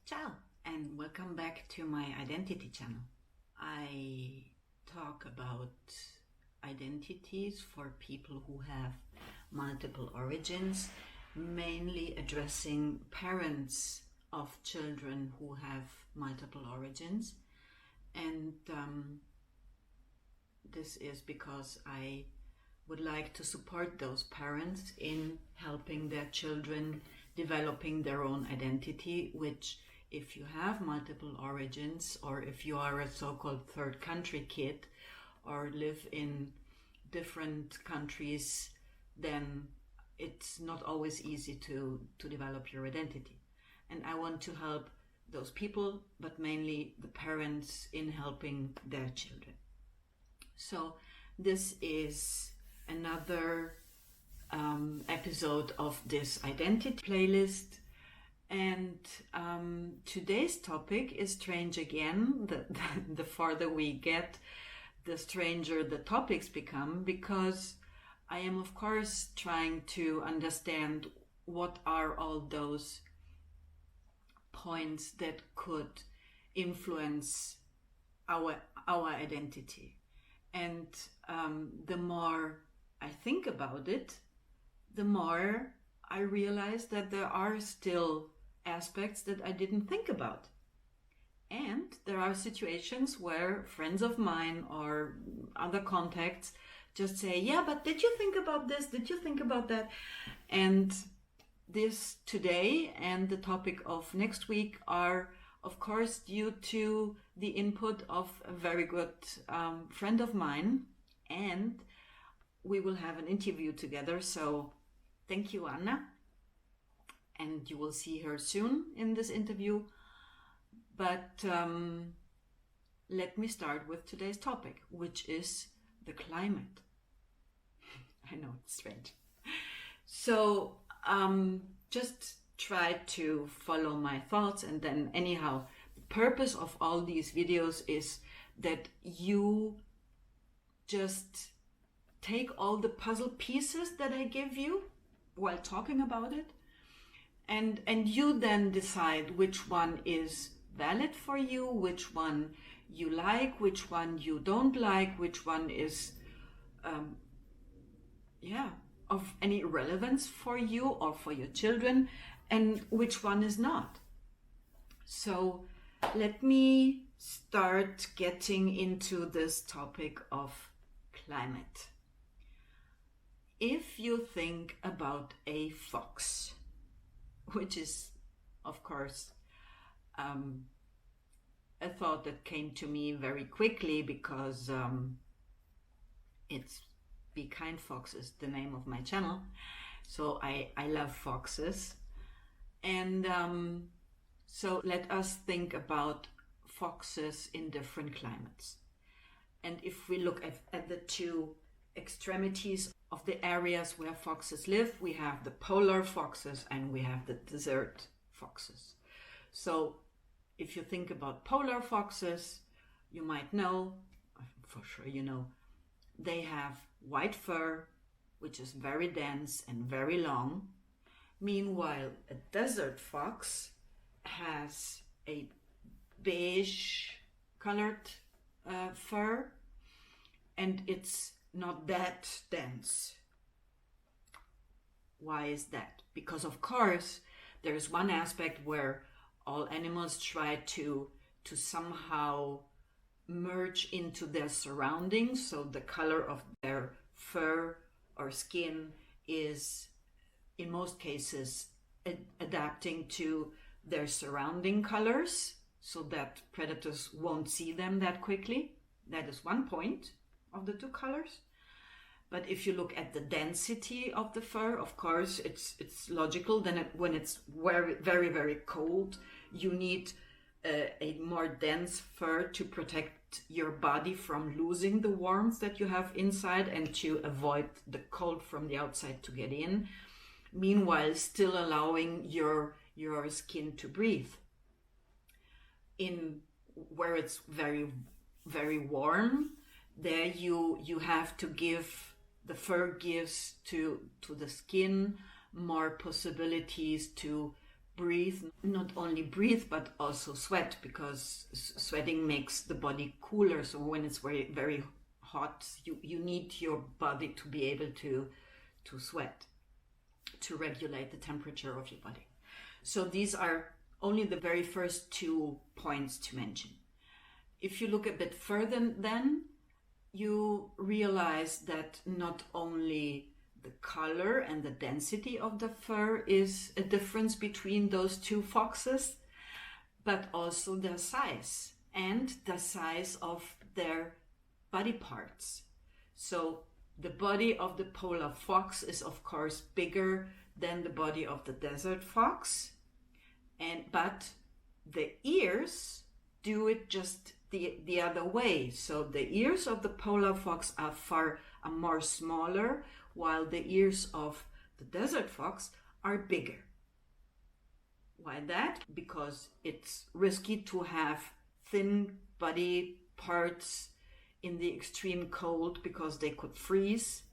Ciao and welcome back to my identity channel. I talk about identities for people who have multiple origins, mainly addressing parents of children who have multiple origins. And this is because I would like to support those parents in helping their children developing their own identity, which if you have multiple origins, or if you are a so-called third country kid or live in different countries, then it's not always easy to develop your identity. And I want to help those people, but mainly the parents, in helping their children. So this is another episode of this identity playlist. And today's topic is strange again. The farther we get, the stranger the topics become, because I am, of course, trying to understand what are all those points that could influence our identity. And the more I think about it, the more I realize that there are still aspects that I didn't think about. And there are situations where friends of mine or other contacts just say, yeah, but did you think about this? Did you think about that? And this today and the topic of next week are, of course, due to the input of a very good friend of mine. And we will have an interview together. So thank you, Anna. And you will see her soon in this interview. But let me start with today's topic, which is the climate. I know, it's strange. So just try to follow my thoughts, and then anyhow, the purpose of all these videos is that you just take all the puzzle pieces that I give you while talking about it, and you then decide which one is valid for you, which one you like, which one you don't like, which one is of any relevance for you or for your children, and which one is not. So let me start getting into this topic of climate. If you think about a fox, which is, of course, a thought that came to me very quickly, because it's Be Kind Foxes, the name of my channel. So I love foxes. And so let us think about foxes in different climates. And if we look at the two extremities of the areas where foxes live, we have the polar foxes and we have the desert foxes. So if you think about polar foxes, you might know, for sure you know, they have white fur, which is very dense and very long. Meanwhile, a desert fox has a beige colored fur, and it's not that dense. Why is that? Because, of course, there's one aspect where all animals try to somehow merge into their surroundings, so the color of their fur or skin is, in most cases, adapting to their surrounding colors, so that predators won't see them that quickly. That is one point of the two colors. But if you look at the density of the fur, of course, it's logical. Then when it's very, very, very cold, you need a more dense fur to protect your body from losing the warmth that you have inside and to avoid the cold from the outside to get in. Meanwhile, still allowing your skin to breathe. In where it's very, very warm, there you have to give, the fur gives to the skin more possibilities to breathe, not only breathe, but also sweat, because sweating makes the body cooler. So when it's very, very hot, you need your body to be able to sweat, to regulate the temperature of your body. So these are only the very first 2 points to mention. If you look a bit further, then you realize that not only the color and the density of the fur is a difference between those 2 foxes, but also their size and the size of their body parts. So the body of the polar fox is of course bigger than the body of the desert fox, but the ears do it just the other way. So the ears of the polar fox are more smaller, while the ears of the desert fox are bigger. Why that? Because it's risky to have thin body parts in the extreme cold, because they could freeze.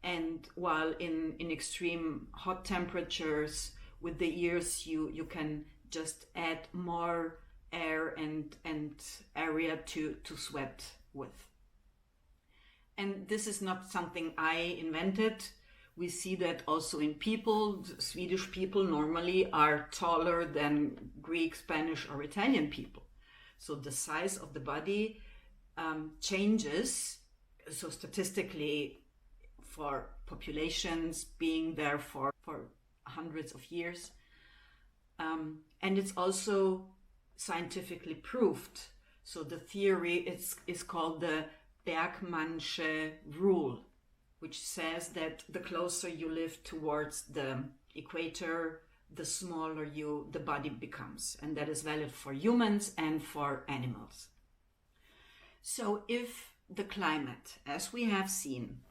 And while in extreme hot temperatures, with the ears you can just add more air and area to sweat with. And this is not something I invented. We see that also in people. Swedish people normally are taller than Greek, Spanish, or Italian people. So the size of the body changes. So statistically, for populations being there for hundreds of years. And it's also scientifically proved. So the theory is called the Bergmannsche rule, which says that the closer you live towards the equator, the smaller the body becomes. And that is valid for humans and for animals. So if the climate, as we have seen,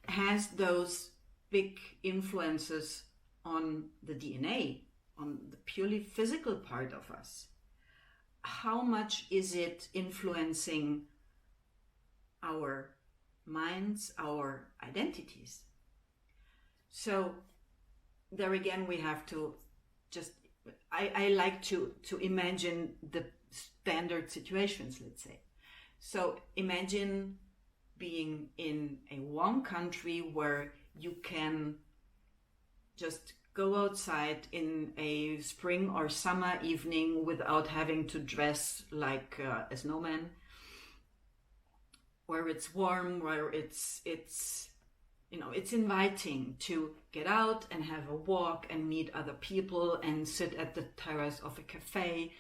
has those big influences on the DNA, on the purely physical part of us, how much is it influencing our minds, our identities? So there again, we have to just, I like to imagine the standard situations, let's say. So imagine being in a warm country where you can just go outside in a spring or summer evening without having to dress like a snowman, where it's warm, where it's inviting to get out and have a walk and meet other people and sit at the terrace of a cafe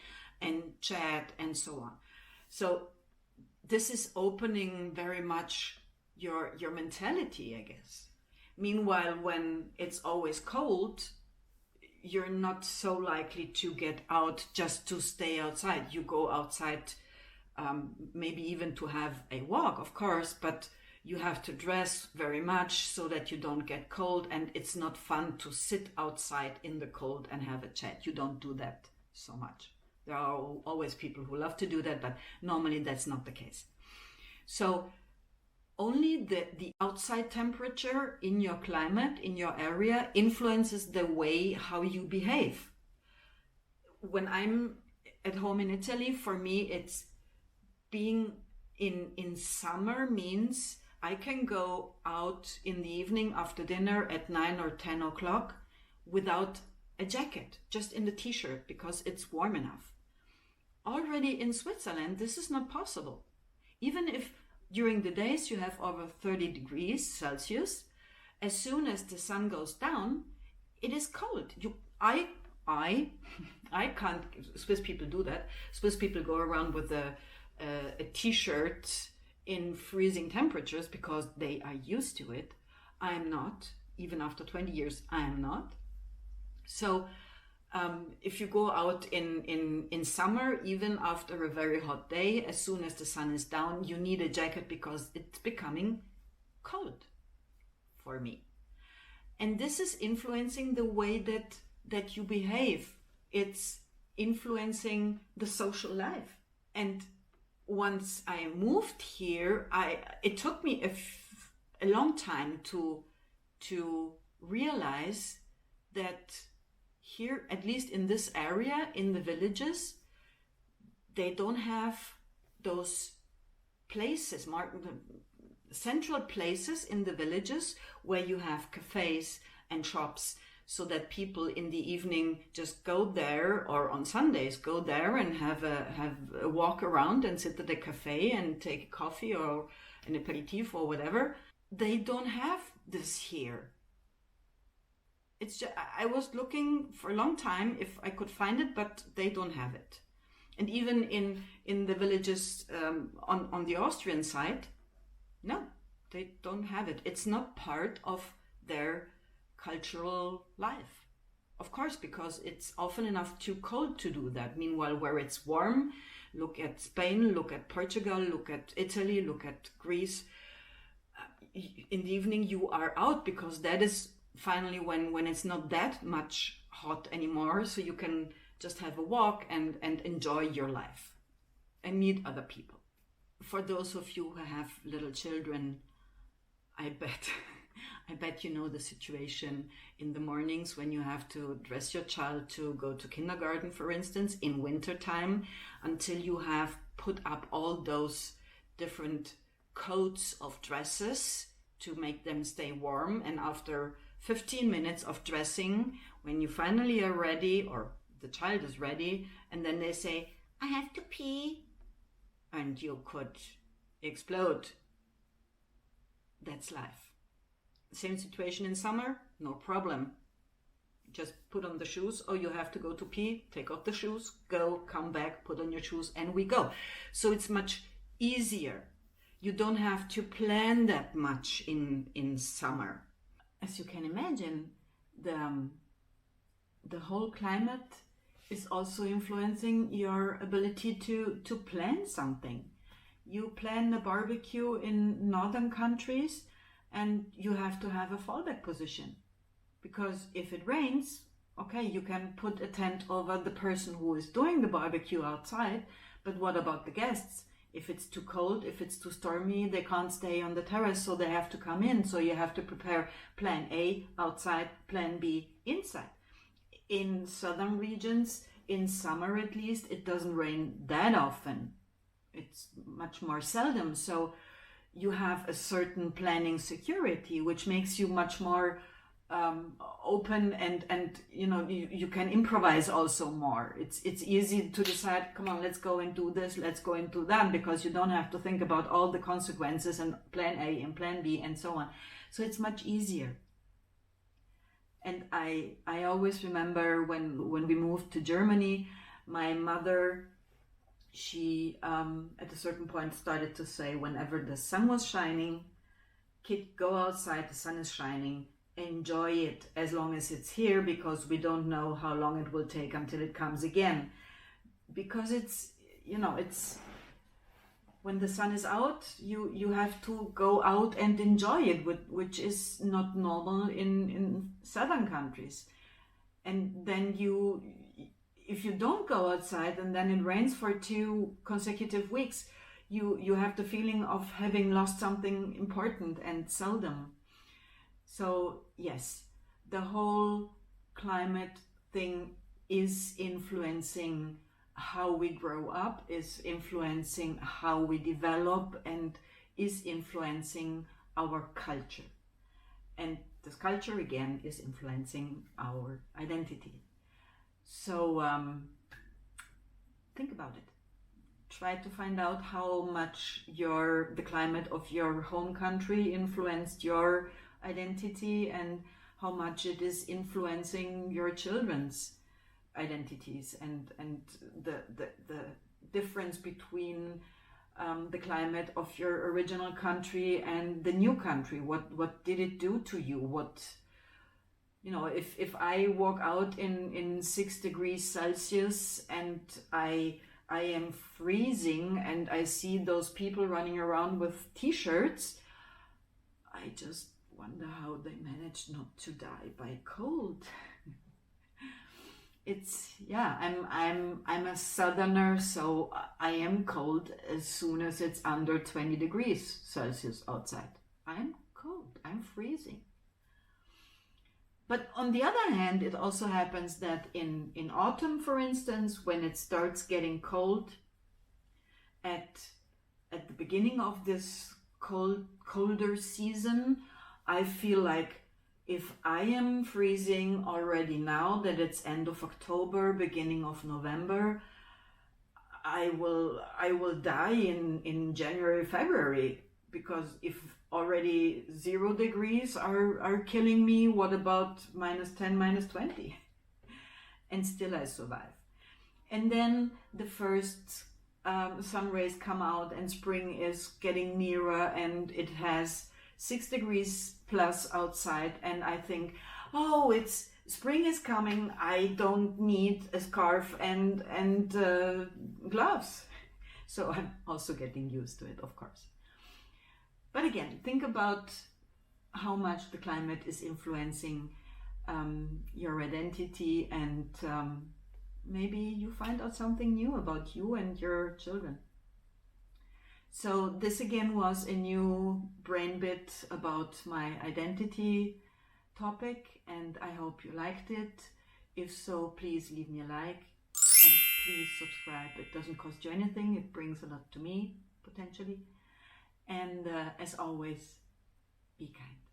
and chat and so on. So this is opening very much your mentality, I guess. Meanwhile, when it's always cold, you're not so likely to get out just to stay outside. You go outside, maybe even to have a walk, of course, but you have to dress very much so that you don't get cold, and it's not fun to sit outside in the cold and have a chat. You don't do that so much. There are always people who love to do that, but normally that's not the case. So only the outside temperature in your climate, in your area, influences the way how you behave. When I'm at home in Italy, for me, it's being in summer means I can go out in the evening after dinner at 9 or 10 o'clock without a jacket, just in the t-shirt, because it's warm enough. Already in Switzerland, this is not possible. Even if during the days you have over 30 degrees Celsius, as soon as the sun goes down, it is cold. I can't. Swiss people do that. Swiss people go around with a t-shirt in freezing temperatures because they are used to it. I am not. Even after 20 years, I am not. So if you go out in summer, even after a very hot day, as soon as the sun is down, you need a jacket because it's becoming cold for me. And this is influencing the way that you behave. It's influencing the social life. And once I moved here, it took me a long time to realize that here, at least in this area, in the villages, they don't have those places, central places in the villages where you have cafes and shops, so that people in the evening just go there, or on Sundays go there and have a walk around and sit at a cafe and take a coffee or an aperitif or whatever. They don't have this here. It's just, I was looking for a long time if I could find it, but they don't have it. And even in the villages on the Austrian side, no, they don't have it. It's not part of their cultural life. Of course, because it's often enough too cold to do that. Meanwhile, where it's warm, look at Spain, look at Portugal, look at Italy, look at Greece. In the evening you are out, because that is finally when it's not that much hot anymore, so you can just have a walk and enjoy your life and meet other people. For those of you who have little children, I bet you know the situation in the mornings when you have to dress your child to go to kindergarten, for instance, in wintertime, until you have put up all those different coats of dresses to make them stay warm. And after 15 minutes of dressing, when you finally are ready, or the child is ready, and then they say, I have to pee, and you could explode. That's life. Same situation in summer, no problem. Just put on the shoes. Oh, you have to go to pee, take off the shoes, go, come back, put on your shoes, and we go. So it's much easier. You don't have to plan that much in summer. As you can imagine, the whole climate is also influencing your ability to plan something. You plan a barbecue in northern countries, and you have to have a fallback position, because if it rains, okay, you can put a tent over the person who is doing the barbecue outside, but what about the guests? If it's too cold, if it's too stormy, they can't stay on the terrace, so they have to come in. So you have to prepare plan A outside, plan B inside. In southern regions, in summer at least, it doesn't rain that often. It's much more seldom. So you have a certain planning security, which makes you much more open, and you can improvise also more. It's easy to decide, come on, let's go and do this, let's go and do that, because you don't have to think about all the consequences and plan A and plan B and so on. So it's much easier. And I always remember when we moved to Germany, my mother, she at a certain point started to say, whenever the sun was shining, kid, go outside, the sun is shining, enjoy it as long as it's here, because we don't know how long it will take until it comes again. Because it's when the sun is out, you have to go out and enjoy it, which is not normal in southern countries. And then if you don't go outside and then it rains for 2 consecutive weeks, you have the feeling of having lost something important and seldom. So yes, the whole climate thing is influencing how we grow up, is influencing how we develop, and is influencing our culture. And this culture again is influencing our identity. So think about it. Try to find out how much the climate of your home country influenced your identity, and how much it is influencing your children's identities, and the difference between the climate of your original country and the new country. What did it do to you? If I walk out in 6 degrees Celsius and I am freezing, and I see those people running around with t-shirts, I just wonder how they managed not to die by cold. I'm a southerner, so I am cold as soon as it's under 20 degrees Celsius outside. I'm cold, I'm freezing. But on the other hand, it also happens that in autumn, for instance, when it starts getting cold, at the beginning of this colder season, I feel like if I am freezing already now that it's end of October, beginning of November, I will die in January, February, because if already 0 degrees are killing me, what about -10, -20? And still I survive. And then the first sun rays come out and spring is getting nearer and it has 6 degrees plus outside, and I think, oh, it's spring is coming, I don't need a scarf and gloves. So I'm also getting used to it, of course. But again, think about how much the climate is influencing your identity, and maybe you find out something new about you and your children. So this again was a new brain bit about my identity topic, and I hope you liked it. If so, please leave me a like and please subscribe. It doesn't cost you anything. It brings a lot to me, potentially. And as always, be kind.